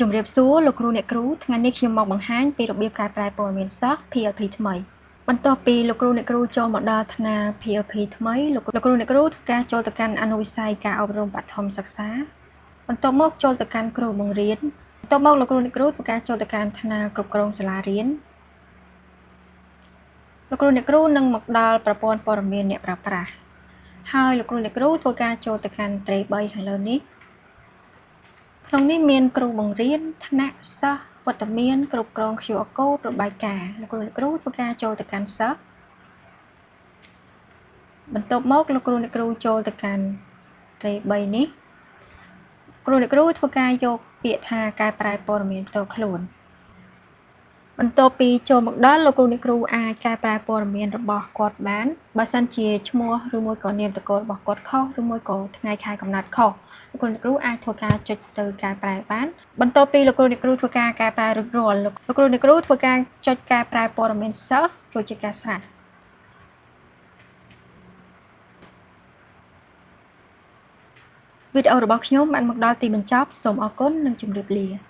ជំរាបសួរលោកគ្រូអ្នកគ្រូថ្ងៃនេះខ្ញុំមកបង្ហាញពីរបៀបកែប្រែព័ត៌មានសិស្ស PLP ថ្មីបន្ទាប់ពីលោកគ្រូអ្នកគ្រូចូលមកដល់ថ្នាល PLP ថ្មីលោកគ្រូអ្នកគ្រូធ្វើការចូលទៅកាន់អនុវិស័យការអប់រំបឋមសិក្សាបន្ទាប់មកចូលទៅកាន់គ្រូបង្រៀនបន្ទាប់មកលោកគ្រូអ្នកគ្រូធ្វើការចូលទៅកាន់ថ្នាលគ្រប់គ្រងសាលារៀនលោកគ្រូអ្នកគ្រូនឹងមកដល់ប្រព័ន្ធព័ត៌មានអ្នកប្រើប្រាស់ហើយលោកគ្រូអ្នកគ្រូធ្វើការចូលទៅកាន់ត្រេ3ខាងលើនេះក្នុងនេះមានគ្រូបង្រៀនថ្នាក់សិស្សវត្តមានគ្រប់គ្រង QR code របាយការណ៍លោកគ្រូអ្នកគ្រូធ្វើការចូលទៅកាន់សិស្សបន្ទាប់មកលោកគ្រូអ្នកគ្រូចូលទៅកាន់ត្រេ3នេះគ្រូអ្នកគ្រូធ្វើការយកពាក្យថាកែប្រែព័ត៌មានផ្ទាល់ខ្លួនបន្ទាប់ពីចូលមកដល់លោកគ្រូអ្នកគ្រូអាចកែប្រែព័ត៌មានរបស់គាត់បានបើសិនជាឈ្មោះឬមួយក៏នាមតកូលរបស់គាត់ខុសឬមួយក៏ថ្ងៃខែកំណត់ខុសលោកគ្រូអ្នកគ្រូអាចធ្វើការចុចទៅកែប្រែបានបន្ទាប់ពីលោកគ្រូអ្នកគ្រូធ្វើការកែប្រែរួចរាល់លោកគ្រូអ្នកគ្រូធ្វើការចុចកែប្រែព័ត៌មានសិស្សរួចជាការស្រេចវីដេអូរបស់ខ្ញុំបានមកដល់ទីបញ្ចប់សូមអរគុណនិងជម្រាបលា